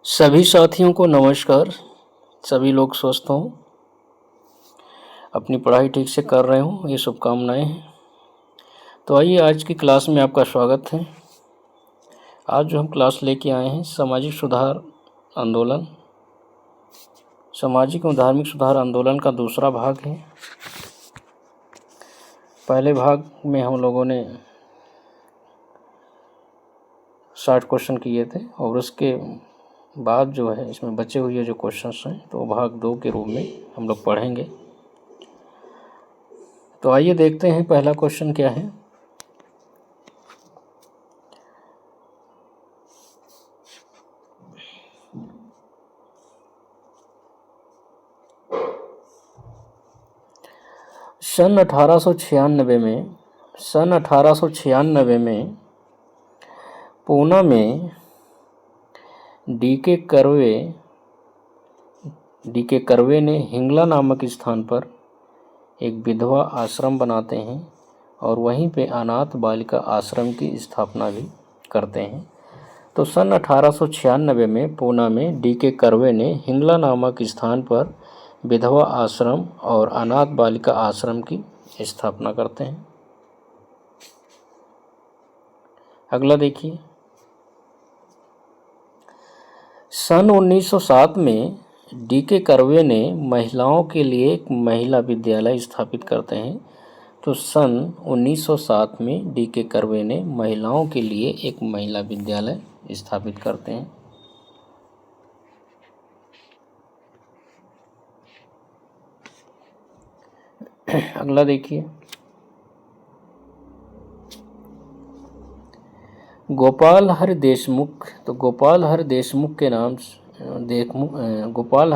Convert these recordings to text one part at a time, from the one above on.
सभी साथियों को नमस्कार। सभी लोग स्वस्थ हों, अपनी पढ़ाई ठीक से कर रहे हों, ये शुभकामनाएं हैं। तो आइए आज की क्लास में आपका स्वागत है। आज जो हम क्लास लेके आए हैं सामाजिक सुधार आंदोलन, सामाजिक एवं धार्मिक सुधार आंदोलन का दूसरा भाग है। पहले भाग में हम लोगों ने 60 क्वेश्चन किए थे और उसके बाद जो है इसमें बचे हुए जो क्वेश्चंस हैं तो भाग 2 के रूप में हम लोग पढ़ेंगे। तो आइए देखते हैं पहला क्वेश्चन क्या है। सन 1896 में पूना में डी के कर्वे ने हिंगला नामक स्थान पर एक विधवा आश्रम बनाते हैं और वहीं पे अनाथ बालिका आश्रम की स्थापना भी करते हैं। तो सन 1896 में पूना में डी के कर्वे ने हिंगला नामक स्थान पर विधवा आश्रम और अनाथ बालिका आश्रम की स्थापना करते हैं। अगला देखिए, सन 1907 में डी के कर्वे ने महिलाओं के लिए एक महिला विद्यालय स्थापित करते हैं। तो सन 1907 में डी के कर्वे ने महिलाओं के लिए एक महिला विद्यालय स्थापित करते हैं। अगला देखिए, गोपाल हरि देशमुख। तो गोपाल हरि देशमुख के नाम गोपाल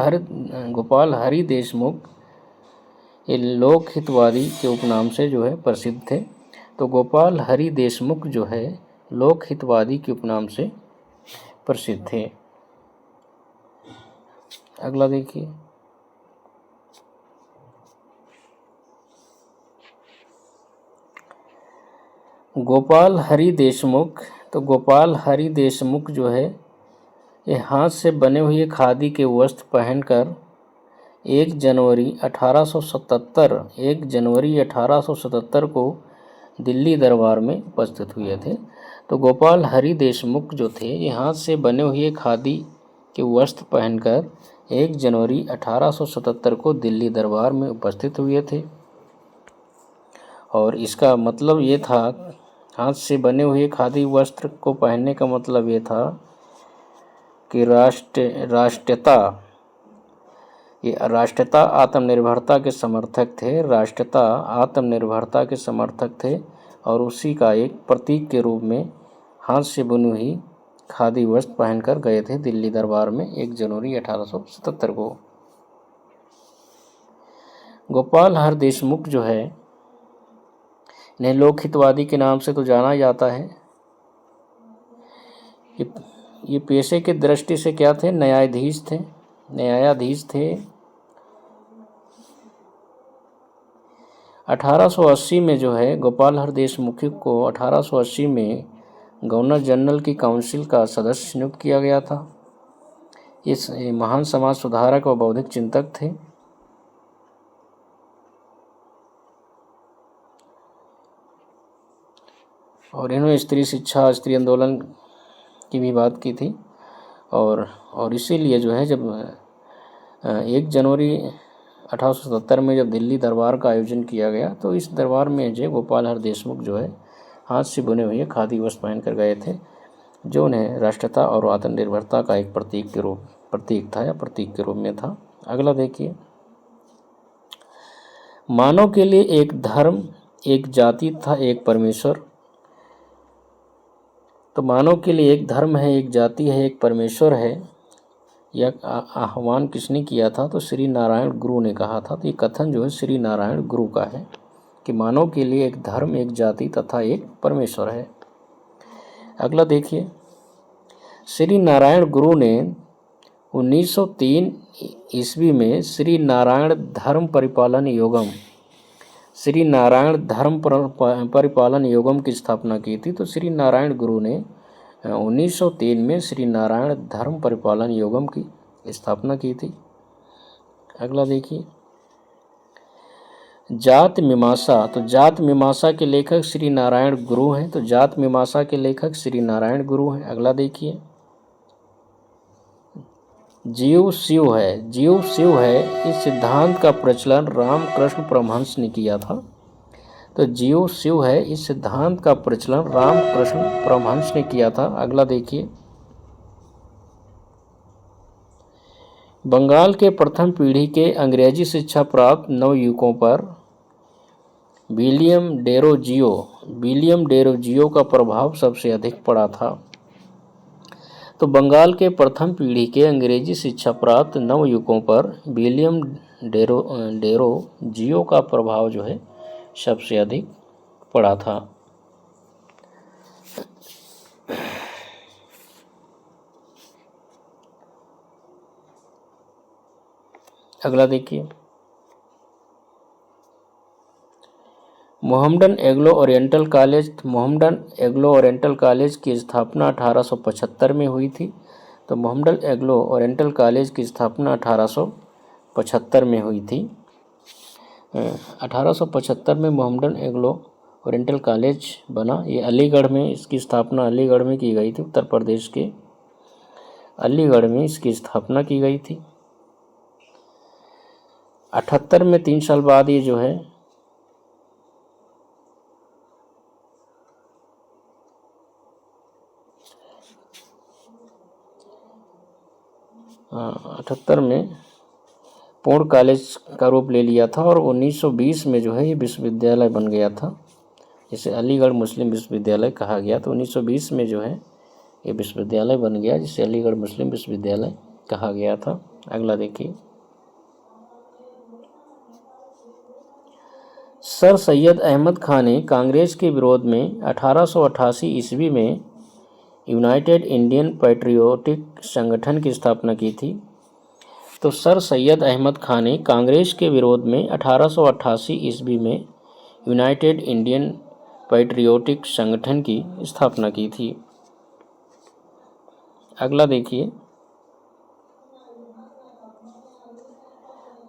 हरि देशमुख ये लोक हितवादी के उपनाम से जो है प्रसिद्ध थे। तो गोपाल हरि देशमुख जो है लोक हितवादी के उपनाम से प्रसिद्ध थे। अगला देखिए, गोपाल हरि देशमुख। तो गोपाल हरि देशमुख जो है ये हाथ से बने हुए खादी के वस्त्र पहनकर 1 जनवरी 1877 को दिल्ली दरबार में उपस्थित हुए थे। तो गोपाल हरि देशमुख जो थे ये हाथ से बने हुए खादी के वस्त्र पहनकर 1 जनवरी 1877 को दिल्ली दरबार में उपस्थित हुए थे। और इसका मतलब ये था, हाथ से बने हुए खादी वस्त्र को पहनने का मतलब ये था कि राष्ट्रीयता आत्मनिर्भरता के समर्थक थे। राष्ट्रीयता आत्मनिर्भरता के समर्थक थे और उसी का एक प्रतीक के रूप में हाथ से बुनी हुई खादी वस्त्र पहनकर गए थे दिल्ली दरबार में 1 जनवरी 1877 को। गोपाल हरि देशमुख जो है इन्हें लोक हितवादी के नाम से तो जाना जाता है। ये पेशे के दृष्टि से क्या थे? न्यायाधीश थे। 1880 में जो है गोपाल हरि देशमुख को 1880 में गवर्नर जनरल की काउंसिल का सदस्य नियुक्त किया गया था। इस महान समाज सुधारक और बौद्धिक चिंतक थे। और इन्होंने स्त्री शिक्षा, स्त्री आंदोलन की भी बात की थी। और इसीलिए जो है जब 1 जनवरी 1877 में जब दिल्ली दरबार का आयोजन किया गया तो इस दरबार में जो गोपाल हरि देशमुख जो है हाथ से बुने हुए खादी वस्त्र पहनकर गए थे, जो उन्हें राष्ट्रीयता और आत्मनिर्भरता का एक प्रतीक के रूप में था। अगला देखिए, मानव के लिए एक धर्म, एक जाति था, एक परमेश्वर। तो मानव के लिए एक धर्म है, एक जाति है, एक परमेश्वर है। यह आह्वान किसने किया था? तो श्री नारायण गुरु ने कहा था। तो ये कथन जो है श्री नारायण गुरु का है कि मानव के लिए एक धर्म, एक जाति तथा एक परमेश्वर है। अगला देखिए, श्री नारायण गुरु ने 1903 ईस्वी में श्री नारायण धर्म परिपालन योगम की स्थापना की थी। तो श्री नारायण गुरु ने 1903 में श्री नारायण धर्म परिपालन योगम की स्थापना की थी। अगला देखिए, जात मीमांसा। तो जात मीमांसा के लेखक श्री नारायण गुरु हैं। तो जात मीमांसा के लेखक श्री नारायण गुरु हैं। अगला देखिए, जीव शिव है। जीव शिव है, इस सिद्धांत का प्रचलन रामकृष्ण परमहंस ने किया था। तो जीव शिव है, इस सिद्धांत का प्रचलन रामकृष्ण परमहंस ने किया था। अगला देखिए, बंगाल के प्रथम पीढ़ी के अंग्रेजी शिक्षा प्राप्त नवयुवकों पर विलियम डेरोजियो का प्रभाव सबसे अधिक पड़ा था। तो बंगाल के प्रथम पीढ़ी के अंग्रेजी शिक्षा प्राप्त नवयुवकों पर विलियम डेरोजियो का प्रभाव जो है सबसे अधिक पड़ा था। अगला देखिए, मोहम्मडन एग्लो ओरिएंटल कॉलेज की स्थापना 1875 में हुई थी। तो मोहम्मडन एग्लो ओरिएंटल कॉलेज की स्थापना 1875 में हुई थी। 1875 में मोहम्मडन एग्लो ओरिएंटल कॉलेज बना। ये अलीगढ़ में, इसकी स्थापना अलीगढ़ में की गई थी। उत्तर प्रदेश के अलीगढ़ में इसकी स्थापना की गई थी। 78 में 3 साल बाद ये जो है 78 में पूर्ण कॉलेज का रूप ले लिया था और 1920 में जो है ये विश्वविद्यालय बन गया था, जिसे अलीगढ़ मुस्लिम विश्वविद्यालय कहा गया। तो 1920 में जो है ये विश्वविद्यालय बन गया, जिसे अलीगढ़ मुस्लिम विश्वविद्यालय कहा गया था। अगला देखिए, सर सैयद अहमद खान ने कांग्रेस के विरोध में 1888 ईस्वी में यूनाइटेड इंडियन पैट्रियोटिक संगठन की स्थापना की थी। तो सर सैयद अहमद खान ने कांग्रेस के विरोध में 1888 ईस्वी में यूनाइटेड इंडियन पैट्रियोटिक संगठन की स्थापना की थी। अगला देखिए,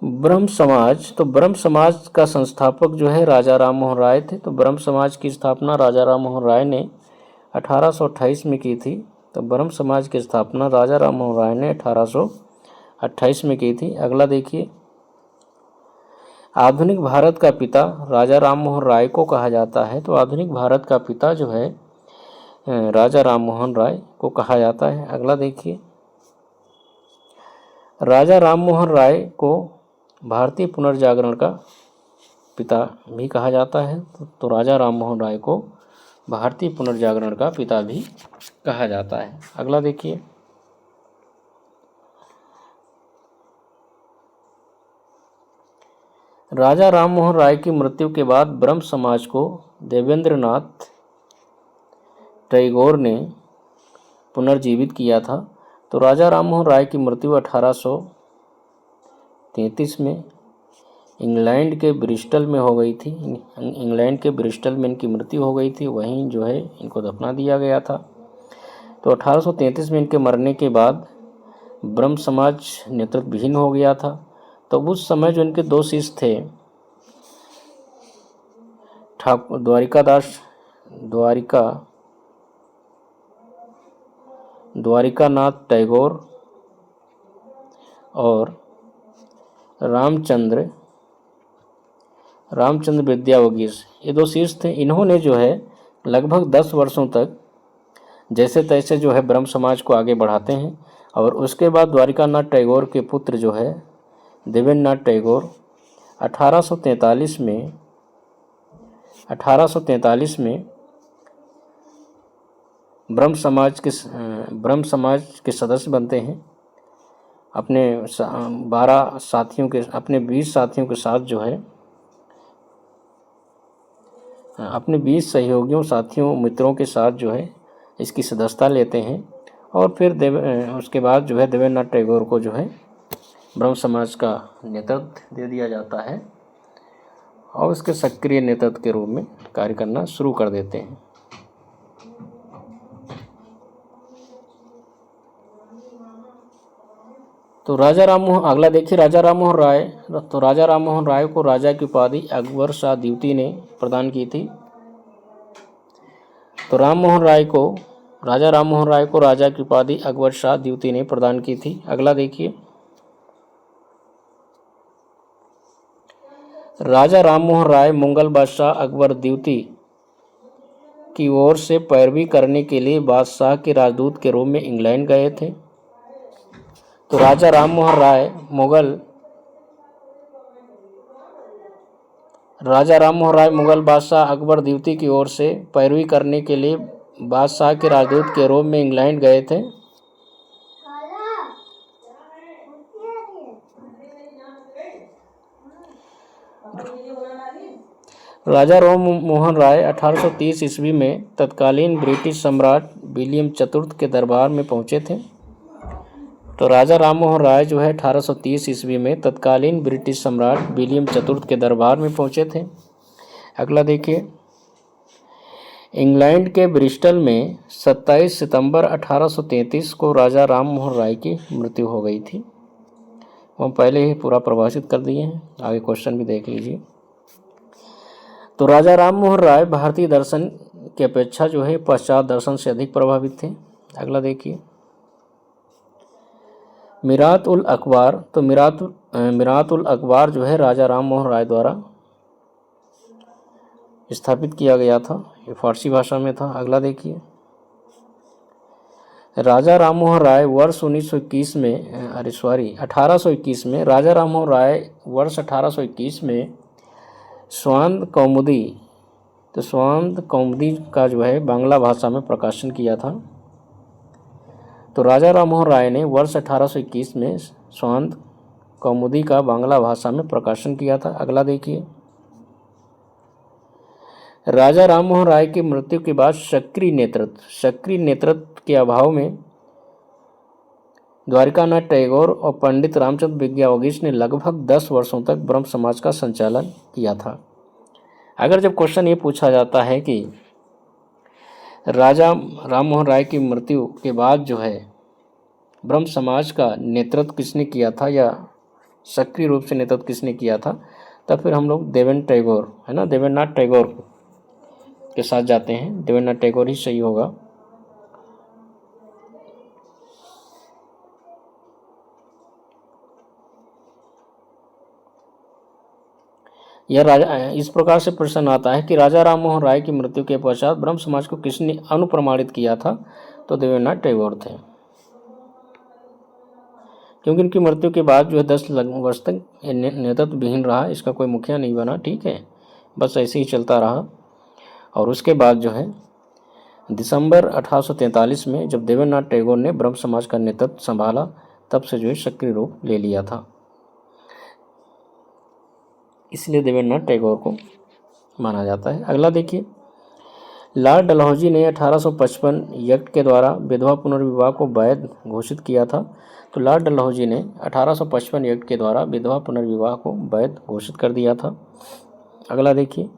ब्रह्म समाज। तो ब्रह्म समाज का संस्थापक जो है राजा राम मोहन राय थे। तो ब्रह्म समाज की स्थापना राजा राम मोहन राय ने 1828 में की थी। तो ब्रह्म समाज की स्थापना राजा राम मोहन राय ने 1828 में की थी। अगला देखिए, आधुनिक भारत का पिता राजा राम मोहन राय को कहा जाता है। तो आधुनिक भारत का पिता जो है राजा राम मोहन राय को कहा जाता है। अगला देखिए, राजा राम मोहन राय को भारतीय पुनर्जागरण का पिता भी कहा जाता है। तो राजा राम मोहन राय को भारतीय पुनर्जागरण का पिता भी कहा जाता है। अगला देखिए, राजा राम मोहन राय की मृत्यु के बाद ब्रह्म समाज को देवेंद्रनाथ टैगोर ने पुनर्जीवित किया था। तो राजा राम मोहन राय की मृत्यु 1833 में इंग्लैंड के ब्रिस्टल में हो गई थी। इंग्लैंड के ब्रिस्टल में इनकी मृत्यु हो गई थी, वहीं जो है इनको दफना दिया गया था। तो 1833 में इनके मरने के बाद ब्रह्म समाज नेतृत्व विहीन हो गया था। तो उस समय जो इनके 2 शिष्य थे, द्वारिकानाथ टैगोर और रामचंद्र विद्यावगीश, ये 2 शिष्य थे। इन्होंने जो है लगभग 10 वर्षों तक जैसे तैसे जो है ब्रह्म समाज को आगे बढ़ाते हैं। और उसके बाद द्वारिकानाथ टैगोर के पुत्र जो है देवेंद्रनाथ टैगोर 1843 में ब्रह्म समाज के सदस्य बनते हैं। अपने 20 साथियों के साथ जो है, अपने 20 सहयोगियों मित्रों के साथ जो है इसकी सदस्यता लेते हैं। और फिर उसके बाद जो है देवेंद्रनाथ टैगोर को जो है ब्रह्म समाज का नेतृत्व दे दिया जाता है और उसके सक्रिय नेतृत्व के रूप में कार्य करना शुरू कर देते हैं। तो राजा राम मोहन, अगला देखिए राजा राम मोहन राय। तो राजा राम मोहन राय को राजा की उपाधि अकबर शाह द्वितीय ने प्रदान की थी। तो राजा राम मोहन राय को राजा की उपाधि अकबर शाह द्वितीय ने प्रदान की थी। अगला देखिए, राजा राम मोहन राय मुगल बादशाह अकबर द्वितीय की ओर से पैरवी करने के लिए बादशाह के राजदूत के रूप में इंग्लैंड गए थे। तो राजा राम मोहन राय मुगल बादशाह अकबर द्वितीय की ओर से पैरवी करने के लिए बादशाह के राजदूत के रूप में इंग्लैंड गए थे। राजा राम मोहन राय 1830 ईस्वी में तत्कालीन ब्रिटिश सम्राट विलियम चतुर्थ के दरबार में पहुंचे थे। तो राजा राम मोहन राय जो है 1830 ईस्वी में तत्कालीन ब्रिटिश सम्राट विलियम चतुर्थ के दरबार में पहुंचे थे। अगला देखिए, इंग्लैंड के ब्रिस्टल में 27 सितंबर 1833 को राजा राम मोहन राय की मृत्यु हो गई थी। वो हम पहले ही पूरा प्रभाषित कर दिए हैं, आगे क्वेश्चन भी देख लीजिए। तो राजा राम मोहन राय भारतीय दर्शन की अपेक्षा जो है पाश्चात्य दर्शन से अधिक प्रभावित थे। अगला देखिए, मीरात उल अखबार। तो मीरात उल अखबार जो है राजा राम मोहन राय द्वारा स्थापित किया गया था। ये फारसी भाषा में था। अगला देखिए, राजा राम मोहन राय वर्ष 1821 में राजा राम मोहन राय वर्ष 1821 में स्वांद कौमुदी। तो स्वांद कौमुदी का जो है बांग्ला भाषा में प्रकाशन किया था। तो राजा राम मोहन राय ने वर्ष 1821 में स्वांद कौमुदी का बांग्ला भाषा में प्रकाशन किया था। अगला देखिए, राजा राम मोहन राय की मृत्यु के बाद सक्रिय नेतृत्व के अभाव में द्वारिकानाथ टैगोर और पंडित रामचंद्र विद्यावगीश ने लगभग 10 वर्षों तक ब्रह्म समाज का संचालन किया था। अगर जब क्वेश्चन ये पूछा जाता है कि राजा राम मोहन राय की मृत्यु के बाद जो है ब्रह्म समाज का नेतृत्व किसने किया था या सक्रिय रूप से नेतृत्व किसने किया था, तब फिर हम लोग देवेंद्रनाथ टैगोर के साथ जाते हैं। देवेंद्रनाथ टैगोर ही सही होगा। इस प्रकार से प्रश्न आता है कि राजा राम मोहन राय की मृत्यु के पश्चात ब्रह्म समाज को किसने अनुप्रमाणित किया था, तो देवेंद्रनाथ टैगोर थे। क्योंकि इनकी मृत्यु के बाद जो है 10 वर्ष तक नेतृत्व विहीन रहा, इसका कोई मुखिया नहीं बना। ठीक है, बस ऐसे ही चलता रहा। और उसके बाद जो है दिसंबर 1843 में जब देवेंद्रनाथ टैगोर ने ब्रह्म समाज का नेतृत्व संभाला, तब से जो है सक्रिय रूप ले लिया था। इसलिए देवेंद्रनाथ टैगोर को माना जाता है। अगला देखिए, लॉर्ड डलहौजी ने 1855 एक्ट के द्वारा विधवा पुनर्विवाह को वैध घोषित किया था। तो लॉर्ड डलहौजी ने 1855 एक्ट के द्वारा विधवा पुनर्विवाह को वैध घोषित कर दिया था। अगला देखिए,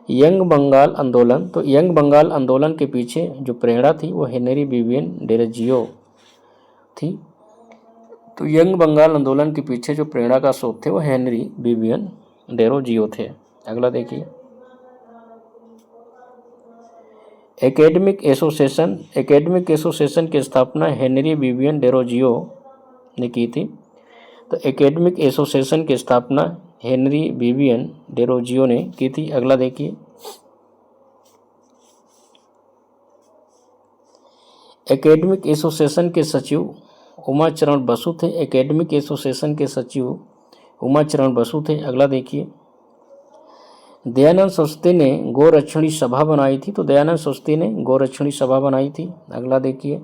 यंग बंगाल आंदोलन। तो यंग बंगाल आंदोलन के पीछे जो प्रेरणा थी वो हेनरी विवियन डेरोजियो थी। तो यंग बंगाल आंदोलन के पीछे जो प्रेरणा का स्रोत थे वो हेनरी विवियन डेरोजियो थे। अगला देखिए, एकेडमिक एसोसिएशन की स्थापना हेनरी विवियन डेरोजियो ने की थी। तो एकेडमिक एसोसिएशन की स्थापना हेनरी विवियन डेरोजियो ने की थी। अगला देखिए, एकेडमिक एसोसिएशन के सचिव उमाचरण बसु थे। एकेडमिक एसोसिएशन के सचिव उमाचरण बसु थे। अगला देखिए, दयानंद सरस्वती ने गोरक्षणी सभा बनाई थी। तो दयानंद सरस्वती ने गोरक्षणी सभा बनाई थी। अगला देखिए,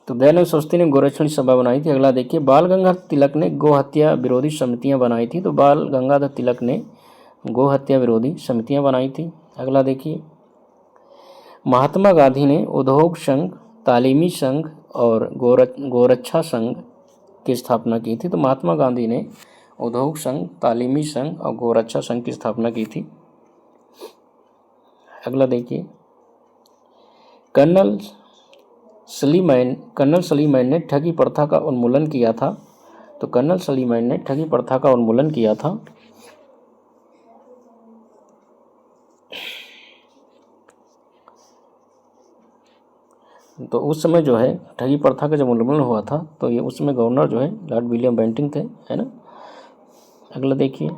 तो दयानंद सरस्वती ने गोरक्षणी सभा बनाई थी। अगला देखिए, बाल गंगाधर तिलक ने गो हत्या विरोधी समितियां बनाई थी। तो बाल गंगाधर तिलक ने गो हत्या विरोधी समितियां बनाई थी। अगला देखिए, महात्मा गांधी ने उद्योग संघ, तालीमी संघ और गोरक्षा संघ की स्थापना की थी। तो महात्मा गांधी ने उद्योग संघ, तालीमी संघ और गोरक्षा संघ की स्थापना की थी। अगला देखिए, कर्नल सलीमैन ने ठगी प्रथा का उन्मूलन किया था। तो कर्नल सलीमैन ने ठगी प्रथा का उन्मूलन किया था। तो उस समय जो है ठगी प्रथा का जब उन्मूलन हुआ था तो ये उस समय गवर्नर जो है लॉर्ड विलियम बेंटिंक थे, है ना। अगला देखिए,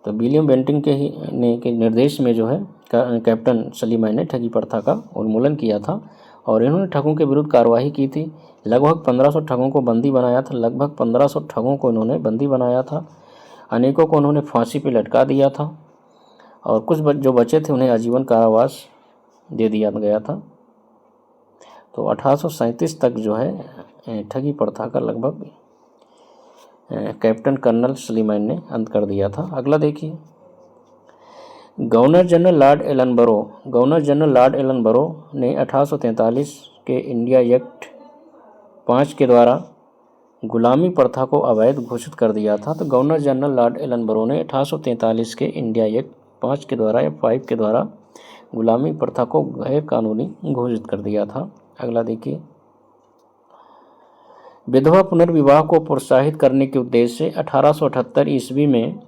तो विलियम बेंटिंक के निर्देश में जो है कैप्टन सलीमैन ने ठगी प्रथा का उन्मूलन किया था और इन्होंने ठगों के विरुद्ध कार्रवाई की थी। लगभग 1500 ठगों को बंदी बनाया था। लगभग 1500 ठगों को इन्होंने बंदी बनाया था। अनेकों को उन्होंने फांसी पर लटका दिया था और कुछ जो बचे थे उन्हें आजीवन कारावास दे दिया गया था। तो 1837 तक जो है ठगी प्रथा का लगभग कैप्टन कर्नल सलीमैन ने अंत कर दिया था। अगला देखिए, गवर्नर जनरल लॉर्ड एलन बरो ने 1843 के इंडिया एक्ट 5 के द्वारा गुलामी प्रथा को अवैध घोषित कर दिया था। तो गवर्नर जनरल लॉर्ड एलन बरो ने 1843 के इंडिया एक्ट 5 के द्वारा या 5 के द्वारा गुलामी प्रथा को गैर कानूनी घोषित कर दिया था। अगला देखिए, विधवा पुनर्विवाह को प्रोत्साहित करने के उद्देश्य से 1878 ईस्वी में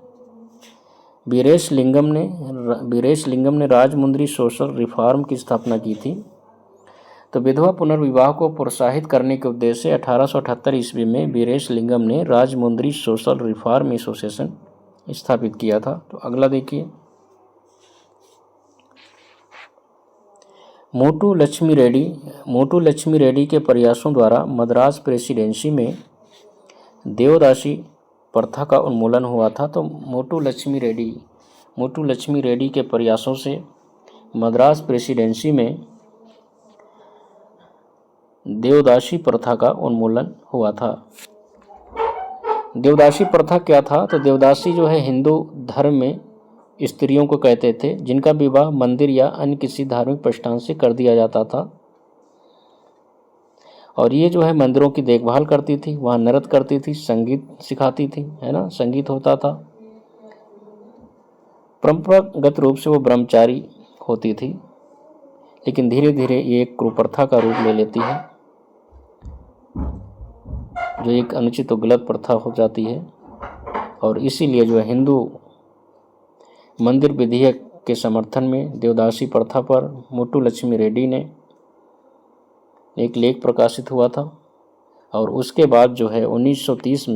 वीरेशलिंगम ने राजमुंद्री सोशल रिफॉर्म की स्थापना की थी। तो विधवा पुनर्विवाह को प्रोत्साहित करने के उद्देश्य से 1878 ईस्वी में वीरेशलिंगम ने राजमुंद्री सोशल रिफॉर्म एसोसिएशन स्थापित किया था। तो अगला देखिए, मोटू लक्ष्मी रेड्डी के प्रयासों द्वारा मद्रास प्रेसिडेंसी में देवदासी प्रथा का उन्मूलन हुआ था। तो मोटू लक्ष्मी रेड्डी के प्रयासों से मद्रास प्रेसिडेंसी में देवदासी प्रथा का उन्मूलन हुआ था। देवदासी प्रथा क्या था? तो देवदासी जो है हिंदू धर्म में स्त्रियों को कहते थे जिनका विवाह मंदिर या अन्य किसी धार्मिक प्रतिष्ठान से कर दिया जाता था और ये जो है मंदिरों की देखभाल करती थी, वहाँ नृत्य करती थी, संगीत सिखाती थी, है ना, संगीत होता था। परंपरागत रूप से वो ब्रह्मचारी होती थी, लेकिन धीरे धीरे ये एक कुप्रथा का रूप ले लेती है जो एक अनुचित और गलत प्रथा हो जाती है और इसीलिए जो है हिंदू मंदिर विधेयक के समर्थन में देवदासी प्रथा पर मोटू लक्ष्मी रेड्डी ने एक लेख प्रकाशित हुआ था और उसके बाद जो है 1930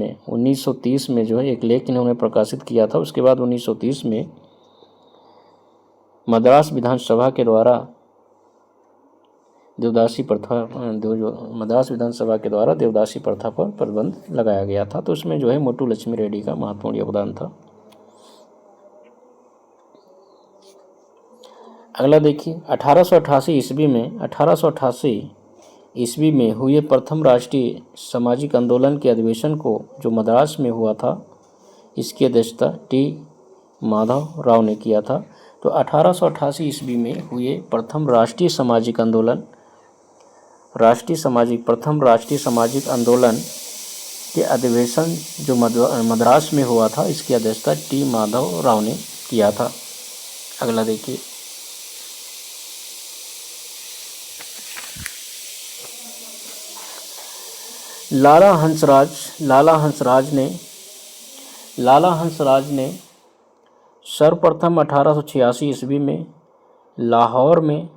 में जो है एक लेख इन्होंने प्रकाशित किया था। उसके बाद 1930 में मद्रास विधानसभा के द्वारा देवदासी प्रथा पर प्रतिबंध लगाया गया था। तो उसमें जो है मोटू लक्ष्मी रेड्डी का महत्वपूर्ण योगदान था। अगला देखिए, 1888 ईस्वी में हुए प्रथम राष्ट्रीय सामाजिक आंदोलन के अधिवेशन को जो मद्रास में हुआ था, इसकी अध्यक्षता टी माधव राव ने किया था। तो 1888 ईस्वी में हुए प्रथम राष्ट्रीय सामाजिक आंदोलन के अधिवेशन जो मद्रास में हुआ था, इसकी अध्यक्षता टी माधव राव ने किया था। अगला देखिए, लाला हंसराज ने सर्वप्रथम 1886 ईस्वी में लाहौर में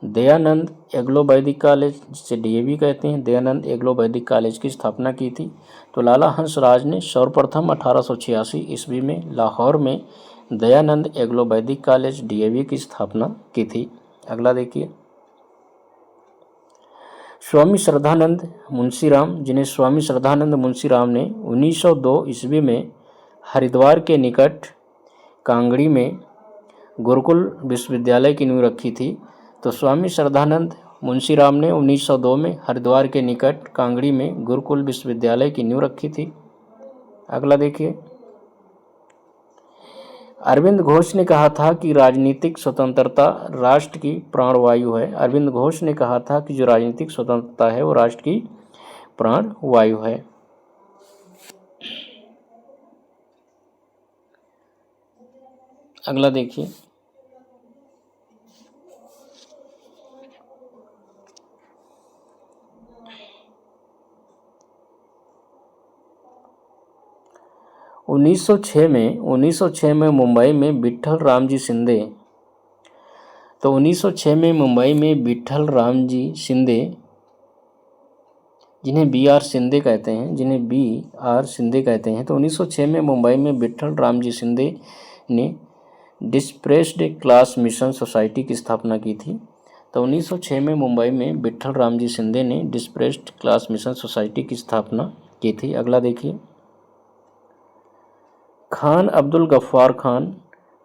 दयानंद एग्लो वैदिक कॉलेज, जिसे डीएवी कहते हैं, दयानंद एग्लो वैदिक कॉलेज की स्थापना की थी। तो लाला हंसराज ने सर्वप्रथम 1886 ईस्वी में लाहौर में दयानंद एग्लो वैदिक कॉलेज डीएवी की स्थापना की थी। अगला देखिए, स्वामी श्रद्धानंद मुंशीराम, जिन्हें स्वामी श्रद्धानंद मुंशीराम ने 1902 ईस्वी में हरिद्वार के निकट कांगड़ी में गुरुकुल विश्वविद्यालय की नींव रखी थी। तो स्वामी श्रद्धानंद मुंशीराम ने 1902 में हरिद्वार के निकट कांगड़ी में गुरुकुल विश्वविद्यालय की नींव रखी थी। अगला देखिए, अरविंद घोष ने कहा था कि राजनीतिक स्वतंत्रता राष्ट्र की प्राणवायु है। अरविंद घोष ने कहा था कि जो राजनीतिक स्वतंत्रता है वो राष्ट्र की प्राणवायु है। अगला देखिए, उन्नीस सौ छः में मुंबई में विट्ठल रामजी शिंदे, तो 1906 में मुंबई में विट्ठल रामजी शिंदे, जिन्हें बी आर शिंदे कहते हैं, तो 1906 में मुंबई में विट्ठल रामजी शिंदे ने डिस्प्रेस्ड क्लास मिशन सोसाइटी की स्थापना की थी। तो 1906 में मुंबई में विट्ठल रामजी शिंदे ने डिस्प्रेस्ड क्लास मिशन सोसाइटी की स्थापना की थी। अगला देखिए, खान अब्दुल गफ्फार खान,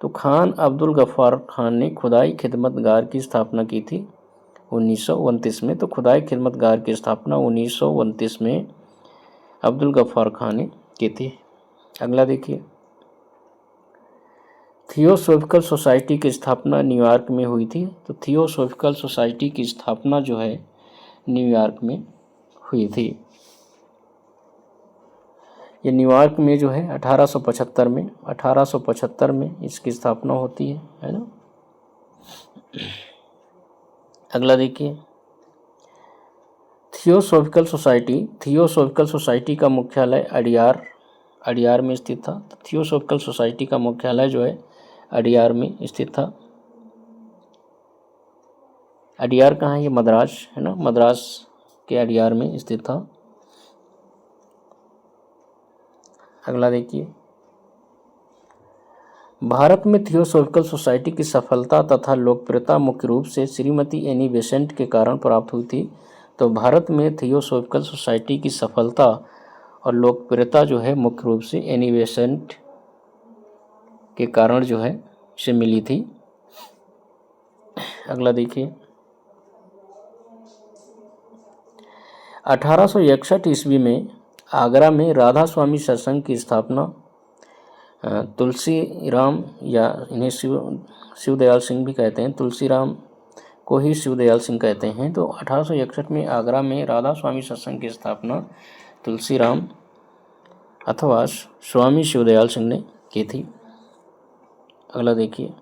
तो खान अब्दुल गफ्फार खान ने खुदाई खिदमतगार की स्थापना की थी 1929 में। तो खुदाई खिदमतगार की स्थापना 1929 में अब्दुल गफ्फार खान ने की थी। अगला देखिए, थियोसॉफिकल सोसाइटी की स्थापना न्यूयॉर्क में हुई थी। तो थियोसॉफिकल सोसाइटी की स्थापना जो है न्यूयॉर्क में हुई थी। ये न्यूयॉर्क में जो है 1875 में इसकी स्थापना होती है ना। अगला देखिए, थियोसॉफिकल सोसाइटी का मुख्यालय अडियार में स्थित था। तो थियोसॉफिकल सोसाइटी का मुख्यालय जो है अडियार में स्थित था। अडियार कहाँ है? ये मद्रास है ना, मद्रास के अडियार में स्थित था। अगला देखिए, भारत में थियोसॉफिकल सोसाइटी की सफलता तथा लोकप्रियता मुख्य रूप से श्रीमती एनी बेसेंट के कारण प्राप्त हुई थी। तो भारत में थियोसॉफिकल सोसाइटी की सफलता और लोकप्रियता जो है मुख्य रूप से एनी बेसेंट के कारण जो है से मिली थी। अगला देखिए, 1861 ईस्वी में आगरा में राधा स्वामी सत्संग की स्थापना तुलसीराम, या इन्हें शिवदयाल सिंह भी कहते हैं, तुलसीराम को ही शिवदयाल सिंह कहते हैं। तो 1861 में आगरा में राधा स्वामी सत्संग की स्थापना तुलसीराम अथवा स्वामी शिवदयाल सिंह ने की थी। अगला देखिए,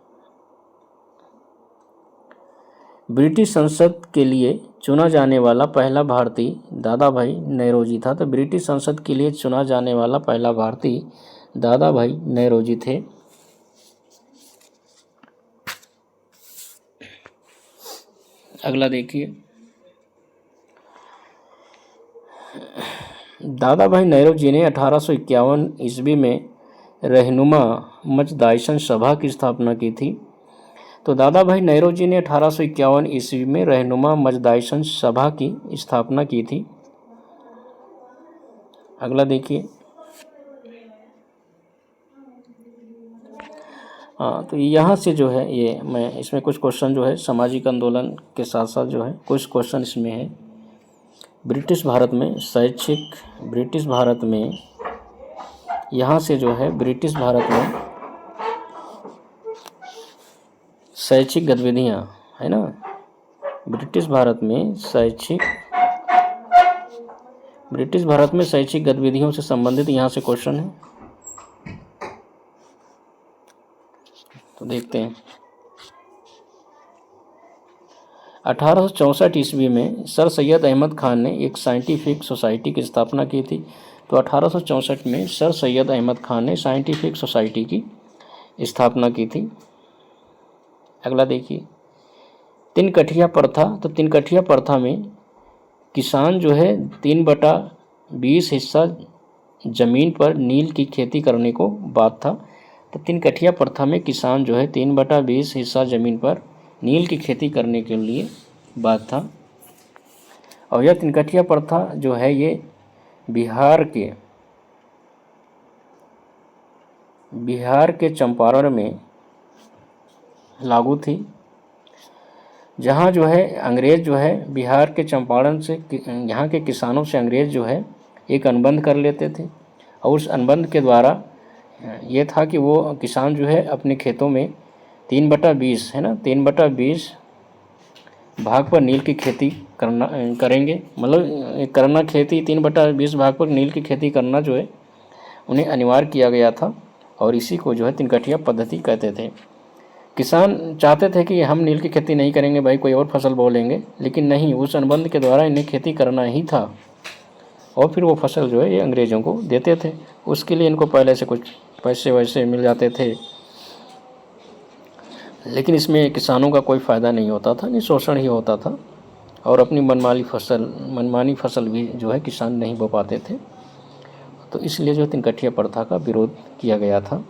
ब्रिटिश संसद के लिए चुना जाने वाला पहला भारतीय दादा भाई नौरोजी था। तो ब्रिटिश संसद के लिए चुना जाने वाला पहला भारतीय दादा भाई नौरोजी थे। अगला देखिए, दादा भाई नौरोजी ने 1851 ईस्वी में रहनुमा मजदाइसन सभा की स्थापना की थी। तो दादा भाई नौरोजी ने 1851 ईस्वी में रहनुमा मजदाइसन सभा की स्थापना की थी। अगला देखिए, हाँ, तो यहाँ से जो है ये मैं इसमें कुछ क्वेश्चन जो है सामाजिक आंदोलन के साथ साथ जो है कुछ क्वेश्चन इसमें है। ब्रिटिश भारत में यहाँ से जो है ब्रिटिश भारत में शैक्षिक गतिविधियाँ है ना, ब्रिटिश भारत में शैक्षिक गतिविधियों से संबंधित यहाँ से क्वेश्चन है, तो देखते हैं। 1864 ईस्वी में सर सैयद अहमद खान ने एक साइंटिफिक सोसाइटी की स्थापना की थी। तो 1864 में सर सैयद अहमद खान ने साइंटिफिक सोसाइटी की स्थापना की थी। अगला देखिए, तिनकठिया प्रथा। तो तिनकठिया प्रथा में किसान जो है 3/20 हिस्सा जमीन पर नील की खेती करने को बात था। तो तिनकठिया प्रथा में किसान जो है 3/20 हिस्सा जमीन पर नील की खेती करने के लिए बात था। और यह तिनकठिया प्रथा जो है ये बिहार के चंपारण में लागू थी, जहाँ जो है अंग्रेज़ जो है बिहार के चंपारण से यहाँ के किसानों से अंग्रेज़ जो है एक अनुबंध कर लेते थे और उस अनुबंध के द्वारा ये था कि वो किसान जो है अपने खेतों में 3/20 है ना, 3/20 भाग पर नील की खेती करेंगे, मतलब करना खेती 3/20 भाग पर नील की खेती करना जो है उन्हें अनिवार्य किया गया था, और इसी को जो है 3 कठिया पद्धति कहते थे। किसान चाहते थे कि हम नील की खेती नहीं करेंगे भाई, कोई और फसल बो लेंगे, लेकिन नहीं, उस अनुबंध के द्वारा इन्हें खेती करना ही था, और फिर वो फसल जो है ये अंग्रेज़ों को देते थे। उसके लिए इनको पहले से कुछ पैसे वैसे मिल जाते थे, लेकिन इसमें किसानों का कोई फ़ायदा नहीं होता था, नहीं शोषण ही होता था, और अपनी मनमानी फसल भी जो है किसान नहीं बो पाते थे। तो इसलिए जो 3 कठिया प्रथा का विरोध किया गया था,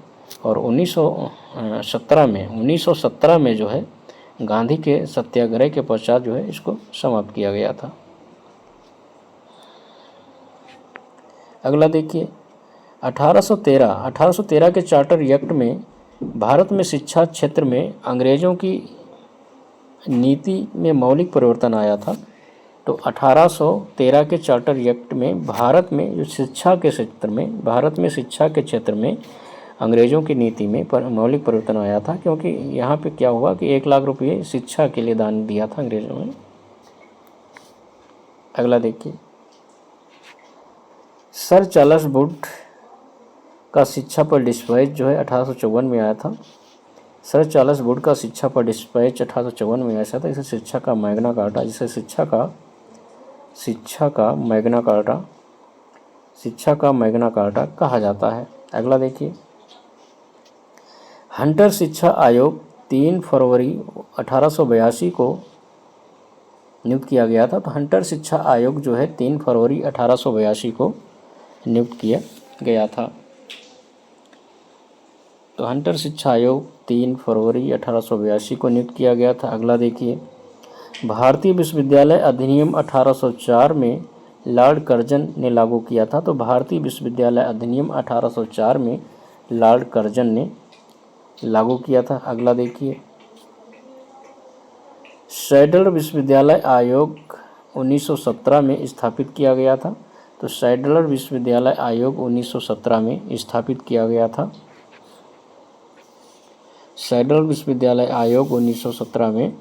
और 1917 में जो है गांधी के सत्याग्रह के पश्चात जो है इसको समाप्त किया गया था। अगला देखिए 1813 के चार्टर एक्ट में भारत में शिक्षा क्षेत्र में अंग्रेज़ों की नीति में मौलिक परिवर्तन आया था। तो 1813 के चार्टर एक्ट में भारत में जो शिक्षा के क्षेत्र में अंग्रेज़ों की नीति में मौलिक परिवर्तन आया था, क्योंकि यहाँ पे क्या हुआ कि 1 लाख रुपये शिक्षा के लिए दान दिया था अंग्रेज़ों ने। अगला देखिए सर चार्ल्स वुड का शिक्षा पर डिस्पैच जो है 1854 में आया था। सर चार्ल्स वुड का शिक्षा पर डिस्पैच 1854 में आया था। इसे शिक्षा का मैग्ना कार्टा कहा जाता है। अगला देखिए हंटर शिक्षा आयोग 3 फरवरी 1882 को नियुक्त किया गया था। तो हंटर शिक्षा आयोग जो है 3 फरवरी 1882 को नियुक्त किया गया था। तो हंटर शिक्षा आयोग 3 फरवरी 1882 को नियुक्त किया गया था। अगला देखिए भारतीय विश्वविद्यालय अधिनियम 1804 में लॉर्ड कर्जन ने लागू किया था। तो भारतीय विश्वविद्यालय अधिनियम 1804 में लॉर्ड कर्जन ने लागू किया था। अगला देखिए सैडलर विश्वविद्यालय आयोग 1917 में स्थापित किया गया था। तो सैडलर विश्वविद्यालय आयोग 1917 में स्थापित किया गया था। सैडलर विश्वविद्यालय आयोग 1917 में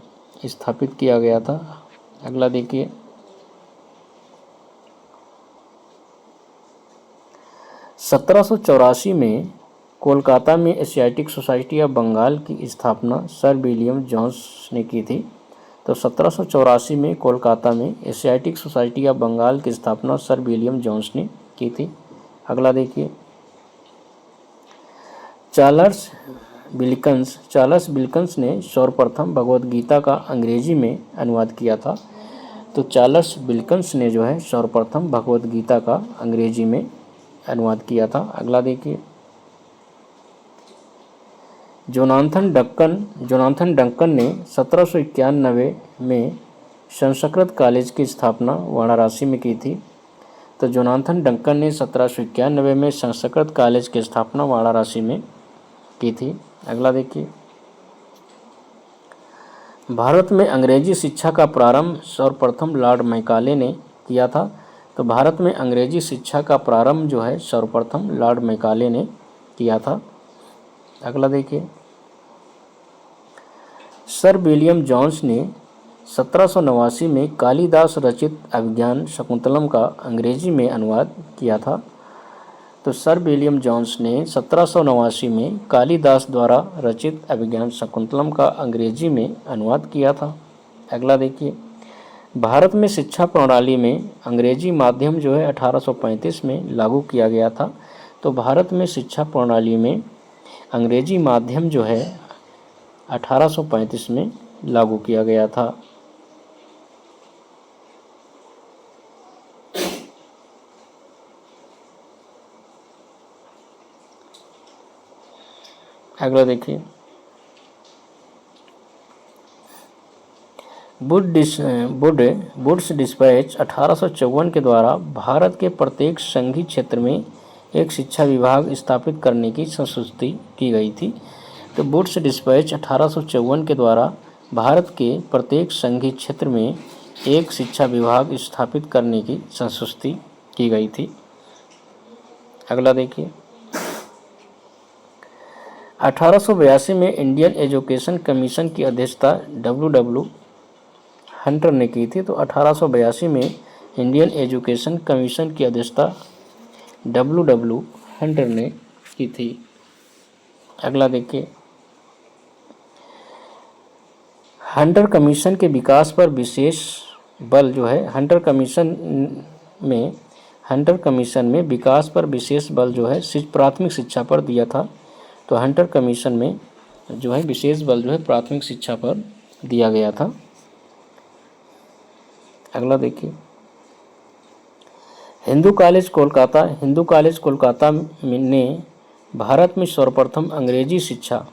स्थापित किया गया था। अगला देखिए 1784 में कोलकाता में एशियाटिक सोसाइटी ऑफ बंगाल की स्थापना सर विलियम जोन्स ने की थी। तो 1784 में कोलकाता में एशियाटिक सोसाइटी ऑफ बंगाल की स्थापना सर विलियम जोन्स ने की थी। अगला देखिए चार्ल्स विल्किंस ने सर्वप्रथम भगवद गीता का अंग्रेजी में अनुवाद किया था। तो चार्ल्स विल्किंस ने जो है सर्वप्रथम भगवद गीता का अंग्रेजी में अनुवाद किया था। अगला देखिए जोनाथन डंकन ने 1791 में संस्कृत कॉलेज की स्थापना वाराणसी में की थी। तो जोनाथन डंकन ने 1791 में संस्कृत कॉलेज की स्थापना वाराणसी में की थी। अगला देखिए भारत में अंग्रेजी शिक्षा का प्रारंभ सर्वप्रथम लॉर्ड मैकाले ने किया था। तो भारत में अंग्रेजी शिक्षा का प्रारंभ जो है सर्वप्रथम लॉर्ड मैकाले ने किया था। अगला देखिए सर विलियम जोन्स ने 1789 में कालिदास रचित अभिज्ञान शकुंतलम का अंग्रेजी में अनुवाद किया था। तो सर विलियम जोन्स ने 1789 में कालिदास द्वारा रचित अभिज्ञान शकुंतलम का अंग्रेजी में अनुवाद किया था। अगला देखिए भारत में शिक्षा प्रणाली में अंग्रेजी माध्यम जो है 1835 में लागू किया गया था। तो भारत में शिक्षा प्रणाली में अंग्रेजी माध्यम जो है 1835 में लागू किया गया था। अगला देखिए वुड्स डिस्पैच 1854 के द्वारा भारत के प्रत्येक संघीय क्षेत्र में एक शिक्षा विभाग स्थापित करने की संस्तुति की गई थी। तो वुड्स डिस्पैच 1854 के द्वारा भारत के प्रत्येक संघीय क्षेत्र में एक शिक्षा विभाग स्थापित करने की संस्तुति की गई थी। अगला देखिए 1882 में इंडियन एजुकेशन कमीशन की अध्यक्षता डब्ल्यू हंटर ने की थी। तो 1882 में इंडियन एजुकेशन कमीशन की अध्यक्षता डब्ल्यू हंटर ने की थी। अगला देखिए, हंटर कमीशन के विकास पर विशेष बल जो है, हंटर कमीशन में विकास पर विशेष बल जो है प्राथमिक शिक्षा पर दिया था। तो हंटर कमीशन में जो है विशेष बल जो है प्राथमिक शिक्षा पर दिया गया था। अगला देखिए, हिंदू कॉलेज कोलकाता ने भारत में सर्वप्रथम अंग्रेजी शिक्षा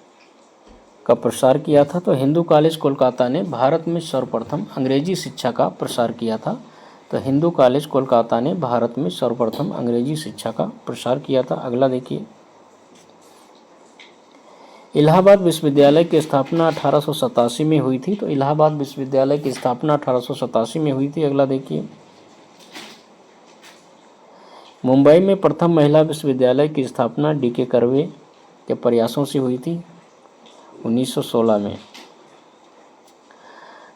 का प्रसार किया था। तो हिंदू कॉलेज कोलकाता ने भारत में सर्वप्रथम अंग्रेजी शिक्षा का प्रसार किया था। तो हिंदू कॉलेज कोलकाता ने भारत में सर्वप्रथम अंग्रेजी शिक्षा का प्रसार किया था। अगला देखिए, इलाहाबाद विश्वविद्यालय की स्थापना 1887 में हुई थी। तो इलाहाबाद विश्वविद्यालय की स्थापना 1887 में हुई थी। अगला देखिए, मुंबई में प्रथम महिला विश्वविद्यालय की स्थापना डी.के. कर्वे के प्रयासों से हुई थी 1916 में।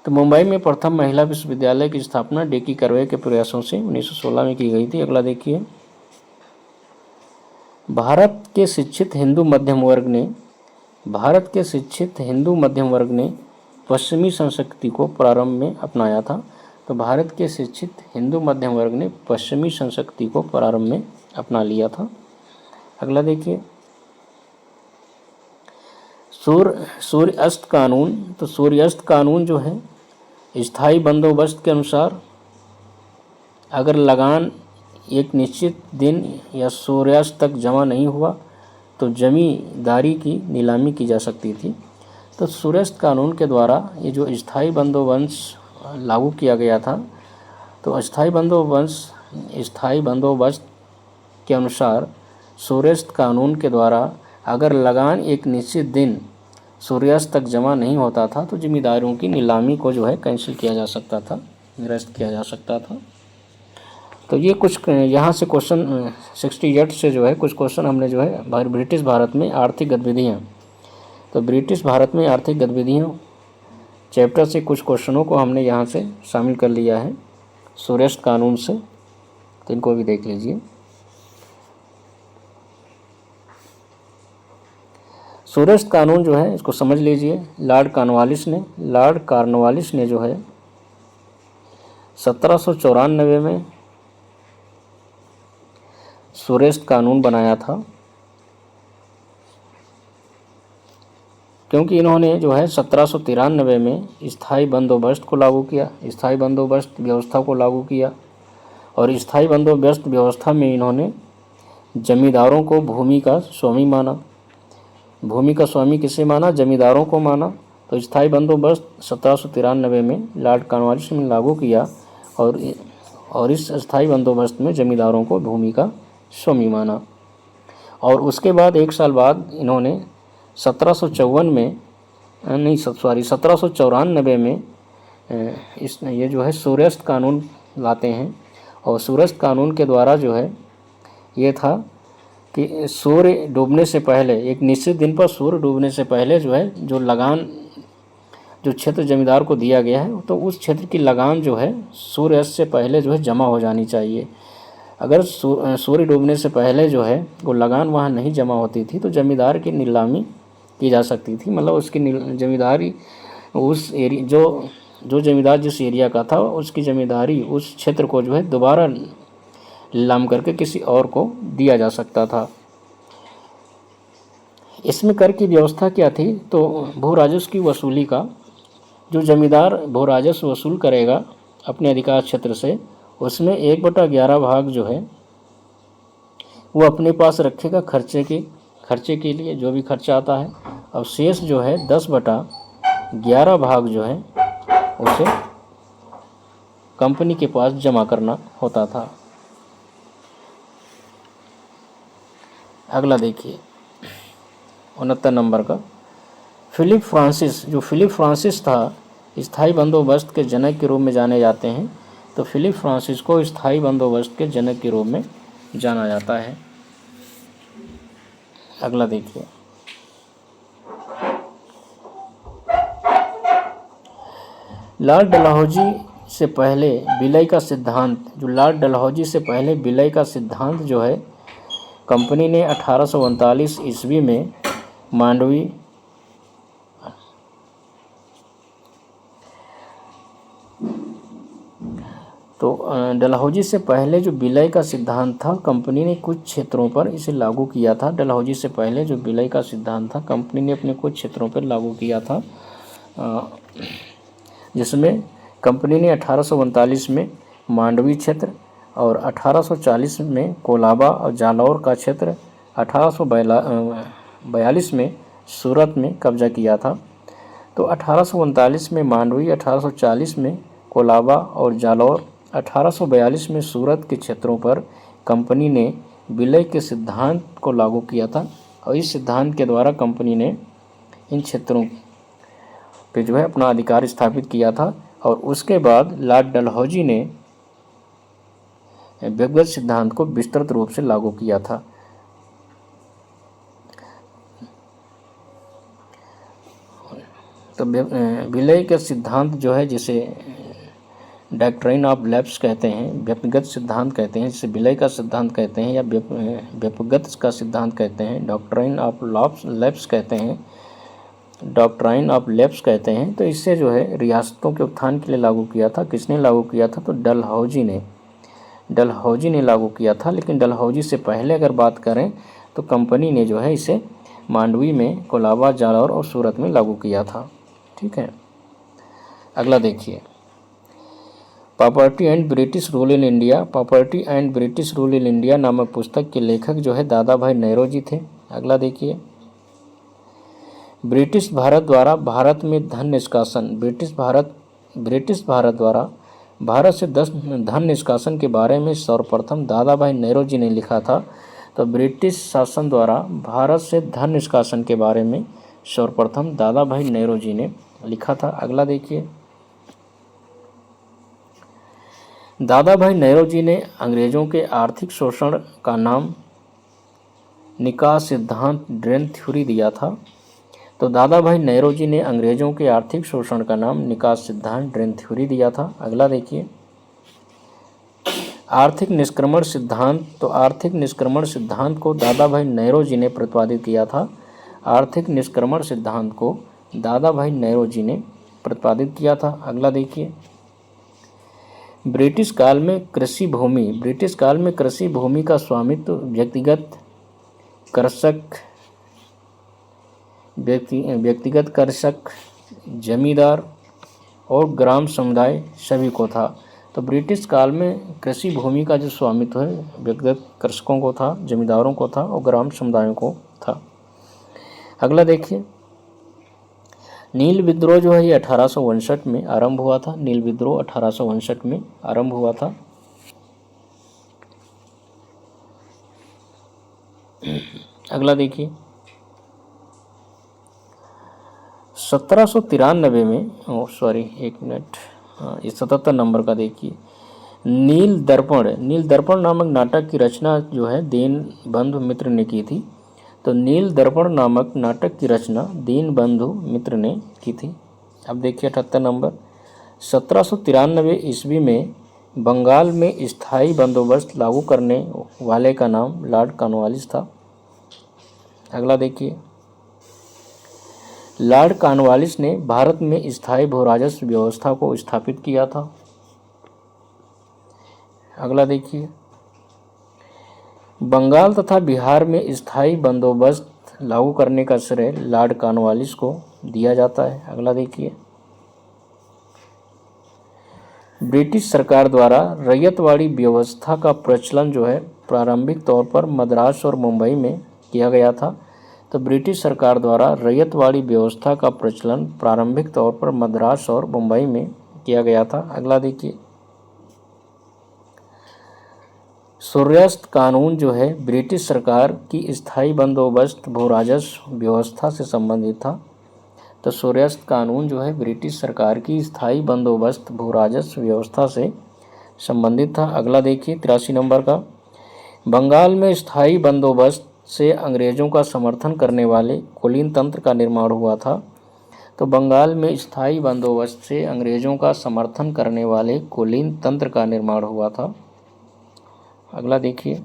तो मुंबई में प्रथम महिला विश्वविद्यालय की स्थापना डी.के. कर्वे के प्रयासों से 1916 में की गई थी। अगला देखिए, भारत के शिक्षित हिंदू मध्यम वर्ग ने पश्चिमी संस्कृति को प्रारंभ में अपनाया था। तो भारत के शिक्षित हिंदू मध्यम वर्ग ने पश्चिमी संस्कृति को प्रारंभ में अपना लिया था। अगला देखिए, सूर्य अस्त कानून। तो सूर्य अस्त कानून जो है स्थायी बंदोबस्त के अनुसार अगर लगान एक निश्चित दिन या सूर्यास्त तक जमा नहीं हुआ तो जमींदारी की नीलामी की जा सकती थी। तो सूर्यास्त कानून के द्वारा ये जो स्थायी बंदोबस्त लागू किया गया था। तो स्थायी बंदोबस्त के अनुसार सूर्यास्त कानून के द्वारा अगर लगान एक निश्चित दिन सूर्यास्त तक जमा नहीं होता था तो जिम्मेदारियों की नीलामी को जो है कैंसिल किया जा सकता था, निरस्त किया जा सकता था। तो ये कुछ यहाँ से क्वेश्चन 68 से जो है कुछ क्वेश्चन हमने जो है ब्रिटिश भारत में आर्थिक गतिविधियाँ। तो ब्रिटिश भारत में आर्थिक गतिविधियों चैप्टर से कुछ क्वेश्चनों को हमने यहाँ से शामिल कर लिया है सूर्यास्त कानून से। तो इनको भी देख लीजिए। सूर्यास्त कानून जो है इसको समझ लीजिए। लॉर्ड कॉर्नवालिस ने जो है 1794 में सूर्यास्त कानून बनाया था, क्योंकि इन्होंने जो है 1793 में स्थायी बंदोबस्त व्यवस्था को लागू किया। और स्थायी बंदोबस्त व्यवस्था में इन्होंने जमींदारों को भूमि का स्वामी माना। भूमि का स्वामी किसे माना? जमींदारों को माना। तो स्थायी बंदोबस्त 1793 में लॉर्ड कॉर्नवालिस ने लागू किया और इस स्थायी बंदोबस्त में जमींदारों को भूमि का स्वामी माना। और उसके बाद एक साल बाद इन्होंने 1794 में ये जो है सूर्यास्त कानून लाते हैं। और सूर्यास्त कानून के द्वारा जो है ये था कि सूर्य डूबने से पहले, एक निश्चित दिन पर सूर्य डूबने से पहले जो है जो लगान जो क्षेत्र जमींदार को दिया गया है तो उस क्षेत्र की लगान जो है सूर्यास्त से पहले जो है जमा हो जानी चाहिए। अगर सूर्य डूबने से पहले जो है वो लगान वहाँ नहीं जमा होती थी तो जमींदार की नीलामी की जा सकती थी। मतलब उसकी जमींदारी उस एरिया जो जमींदार जिस एरिया का था उसकी जमींदारी उस क्षेत्र को जो है दोबारा नीलाम करके किसी और को दिया जा सकता था। इसमें कर की व्यवस्था क्या थी? तो भू राजस्व की वसूली का जो जमींदार भू राजस्व वसूल करेगा अपने अधिकार क्षेत्र से उसमें 1/11 भाग जो है वो अपने पास रखेगा खर्चे के लिए, जो भी खर्चा आता है। अब शेष जो है 10/11 भाग जो है उसे कंपनी के पास जमा करना होता था। अगला देखिए 69 नंबर का, फिलिप फ्रांसिस था स्थायी बंदोबस्त के जनक के रूप में जाने जाते हैं। तो फिलिप फ्रांसिस को स्थायी बंदोबस्त के जनक के रूप में जाना जाता है। अगला देखिए, लॉर्ड डलहौजी से पहले विलय का सिद्धांत, जो लॉर्ड डलहौजी से पहले विलय का सिद्धांत जो है कंपनी ने 1839 ईस्वी में मांडवी तो डलहौजी से पहले जो विलय का सिद्धांत था कंपनी ने कुछ क्षेत्रों पर इसे लागू किया था। डलहौजी से पहले जो विलय का सिद्धांत था कंपनी ने अपने कुछ क्षेत्रों पर लागू किया था, जिसमें कंपनी ने 1839 में मांडवी क्षेत्र और 1840 में कोलाबा और जालौर का क्षेत्र, 1842 में सूरत में कब्जा किया था। तो 1839 में मांडवी, 1840 में कोलाबा और जालौर, 1842 में सूरत के क्षेत्रों पर कंपनी ने विलय के सिद्धांत को लागू किया था और इस सिद्धांत के द्वारा कंपनी ने इन क्षेत्रों पे जो है अपना अधिकार स्थापित किया था। और उसके बाद लॉर्ड डलहौजी ने व्यक्तिगत सिद्धांत को विस्तृत रूप से लागू किया था। तो विलय के सिद्धांत जो है जिसे डॉक्ट्राइन ऑफ लैप्स कहते हैं, व्यक्तिगत सिद्धांत कहते हैं, जिसे विलय का सिद्धांत कहते हैं या व्यक्तिगत का सिद्धांत कहते हैं, डॉक्ट्राइन ऑफ लैप्स कहते हैं, डॉक्ट्राइन ऑफ लैप्स कहते हैं। तो इससे जो है रियासतों के उत्थान के लिए लागू किया था। किसने लागू किया था? तो डलहौजी ने लागू किया था। लेकिन डलहौजी से पहले अगर बात करें तो कंपनी ने जो है इसे मांडवी में, कोलाबा, जालौर और सूरत में लागू किया था। ठीक है, अगला देखिए, property and British rule in India. Property and British rule in India नामक पुस्तक के लेखक जो है दादा भाई नेहरू थे। अगला देखिए, ब्रिटिश भारत द्वारा भारत में धन निष्कासन। ब्रिटिश भारत द्वारा भारत से धन निष्कासन के बारे में सर्वप्रथम दादा भाई नेहरू जी ने लिखा था। तो ब्रिटिश शासन द्वारा भारत से धन निष्कासन के बारे में सर्वप्रथम दादा भाई नेहरू जी ने लिखा था। अगला देखिए, दादा भाई नेहरू जी ने अंग्रेजों के आर्थिक शोषण का नाम निकास सिद्धांत, ड्रेन थ्योरी दिया था। तो दादा भाई नेहरू जी ने अंग्रेजों के आर्थिक शोषण का नाम निकास सिद्धांत, ड्रेन थ्योरी दिया था। अगला देखिए, आर्थिक निष्क्रमण सिद्धांत। तो आर्थिक निष्क्रमण सिद्धांत को दादा भाई नेहरू जी ने प्रतिपादित किया था। आर्थिक निष्क्रमण सिद्धांत को दादा भाई नेहरू जी ने प्रतिपादित किया था। अगला देखिए, ब्रिटिश काल में कृषि भूमि। ब्रिटिश काल में कृषि भूमि का स्वामित्व व्यक्तिगत कृषक, जमींदार और ग्राम समुदाय सभी को था। तो ब्रिटिश काल में कृषि भूमि का जो स्वामित्व है व्यक्तिगत कृषकों को था, जमींदारों को था और ग्राम समुदायों को था। अगला देखिए, नील विद्रोह जो है ये 1859 में आरंभ हुआ था। नील विद्रोह 1859 में आरंभ हुआ था। अगला देखिए, 1793 में, ये 77 नंबर का देखिए, नील दर्पण नामक नाटक की रचना जो है दीनबंधु मित्र ने की थी। तो नील दर्पण नामक नाटक की रचना दीनबंधु मित्र ने की थी। अब देखिए 78 नंबर, 1793 ईस्वी में बंगाल में स्थायी बंदोबस्त लागू करने वाले का नाम लॉर्ड कॉर्नवालिस था। अगला देखिए, लॉर्ड कॉर्नवालिस ने भारत में स्थायी भूराजस्व व्यवस्था को स्थापित किया था। अगला देखिए, बंगाल तथा बिहार में स्थायी बंदोबस्त लागू करने का श्रेय लॉर्ड कॉर्नवालिस को दिया जाता है। अगला देखिए, ब्रिटिश सरकार द्वारा रैयतवाड़ी व्यवस्था का प्रचलन जो है प्रारंभिक तौर पर मद्रास और मुंबई में किया गया था। तो ब्रिटिश सरकार द्वारा रैयतवाड़ी व्यवस्था का प्रचलन प्रारंभिक तौर पर मद्रास और मुंबई में किया गया था। अगला देखिए, सूर्यास्त कानून जो है ब्रिटिश सरकार की स्थायी बंदोबस्त भूराजस्व व्यवस्था से संबंधित था। तो सूर्यास्त कानून जो है ब्रिटिश सरकार की स्थायी बंदोबस्त भूराजस्व व्यवस्था से संबंधित था। अगला देखिए 83 नंबर का, बंगाल में स्थायी बंदोबस्त से अंग्रेजों का समर्थन करने वाले कुलीन तंत्र का निर्माण हुआ था। तो बंगाल में स्थायी बंदोबस्त से अंग्रेजों का समर्थन करने वाले कुलीन तंत्र का निर्माण हुआ था। अगला देखिए,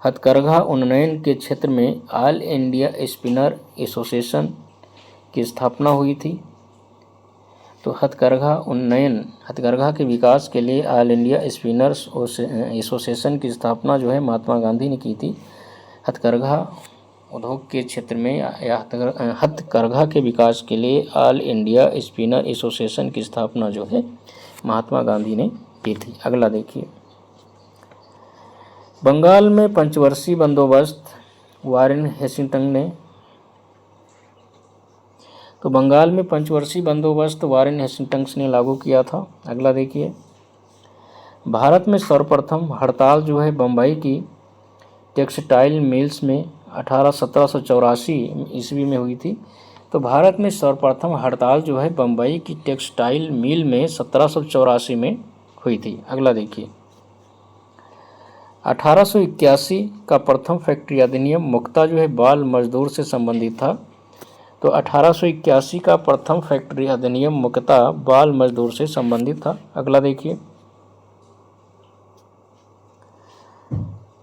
हथकरघा उन्नयन के क्षेत्र में ऑल इंडिया स्पिनर एसोसिएशन की स्थापना हुई थी। तो हथकरघा के विकास के लिए ऑल इंडिया स्पिनर्स एसोसिएशन की स्थापना जो है महात्मा गांधी ने की थी। हथकरघा उद्योग के क्षेत्र में या हथकरघा के विकास के लिए ऑल इंडिया स्पिनर एसोसिएशन की स्थापना जो है महात्मा गांधी ने की थी। अगला देखिए, बंगाल में पंचवर्षीय बंदोबस्त वारेन हेस्टिंग्स ने तो बंगाल में पंचवर्षीय बंदोबस्त वारेन हेस्टिंग्स ने लागू किया था। अगला देखिए, भारत में सर्वप्रथम हड़ताल जो है बम्बई की टेक्सटाइल मिल्स में 1784 ईस्वी में हुई थी। तो भारत में सर्वप्रथम हड़ताल जो है बम्बई की टेक्सटाइल मिल में 1784 में हुई थी। अगला देखिए, 1881 का प्रथम फैक्ट्री अधिनियम मुख्यतः जो है बाल मजदूर से संबंधित था। तो 1881 का प्रथम फैक्ट्री अधिनियम मुख्यतः बाल मजदूर से संबंधित था। अगला देखिए,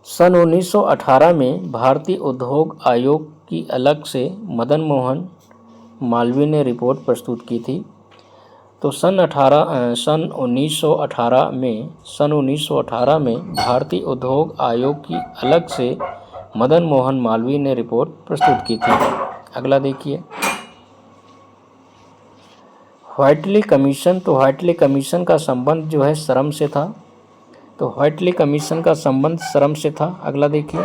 सन 1918 में भारतीय उद्योग आयोग की अलग से मदन मोहन मालवीय ने रिपोर्ट प्रस्तुत की थी। तो सन 1918 में भारतीय उद्योग आयोग की अलग से मदन मोहन मालवीय ने रिपोर्ट प्रस्तुत की थी। अगला देखिए, व्हाइटली कमीशन। तो व्हाइटली कमीशन का संबंध जो है श्रम से था। तो व्हाइटली कमीशन का संबंध श्रम से था। अगला देखिए,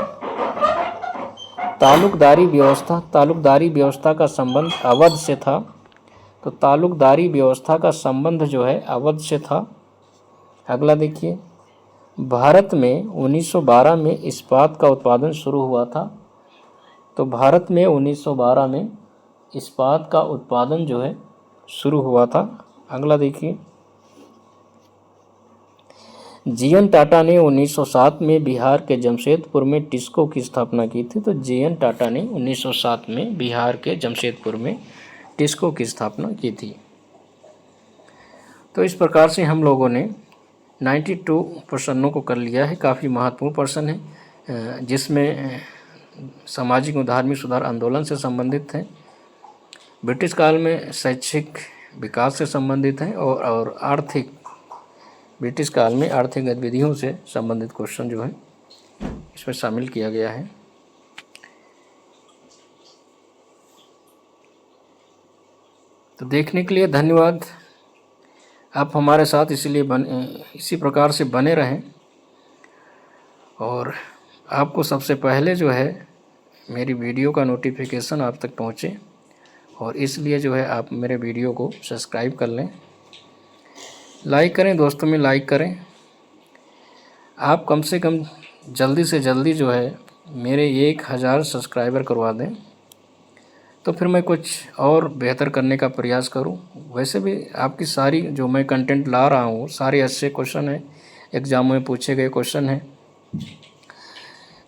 तालुकदारी व्यवस्था का संबंध अवध से था। तो तालुकदारी व्यवस्था का संबंध जो है अवध से था। अगला देखिए, भारत में 1912 में इस्पात का उत्पादन शुरू हुआ था। तो भारत में 1912 में इस्पात का उत्पादन जो है शुरू हुआ था। अगला देखिए, जीएन टाटा ने 1907 में बिहार के जमशेदपुर में टिस्को की स्थापना की थी। तो जीएन टाटा ने 1907 में बिहार के जमशेदपुर में टिस्को की स्थापना की थी। तो इस प्रकार से हम लोगों ने 92 प्रश्नों को कर लिया है। काफ़ी महत्वपूर्ण प्रश्न है, जिसमें सामाजिक और धार्मिक सुधार आंदोलन से संबंधित है, ब्रिटिश काल में शैक्षिक विकास से संबंधित है, और ब्रिटिश काल में आर्थिक गतिविधियों से संबंधित क्वेश्चन जो है इसमें शामिल किया गया है। तो देखने के लिए धन्यवाद। आप हमारे साथ इसी प्रकार से बने रहें, और आपको सबसे पहले जो है मेरी वीडियो का नोटिफिकेशन आप तक पहुँचे, और इसलिए जो है आप मेरे वीडियो को सब्सक्राइब कर लें, लाइक करें, दोस्तों में लाइक करें। आप कम से कम जल्दी से जल्दी जो है मेरे 1000 सब्सक्राइबर करवा दें, तो फिर मैं कुछ और बेहतर करने का प्रयास करूं। वैसे भी आपकी सारी जो मैं कंटेंट ला रहा हूं सारे अच्छे क्वेश्चन हैं, एग्ज़ाम में पूछे गए क्वेश्चन हैं,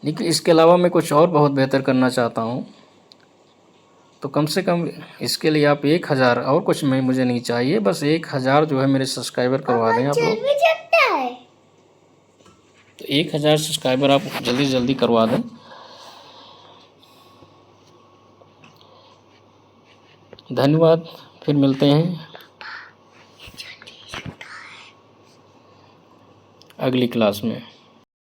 लेकिन इसके अलावा मैं कुछ और बहुत बेहतर करना चाहता हूं। तो कम से कम इसके लिए आप 1000, और कुछ मुझे नहीं चाहिए, बस 1000 जो है मेरे सब्सक्राइबर करवा दें आप लोग। तो 1000 सब्सक्राइबर आप जल्दी से जल्दी करवा दें। धन्यवाद, फिर मिलते हैं अगली क्लास में।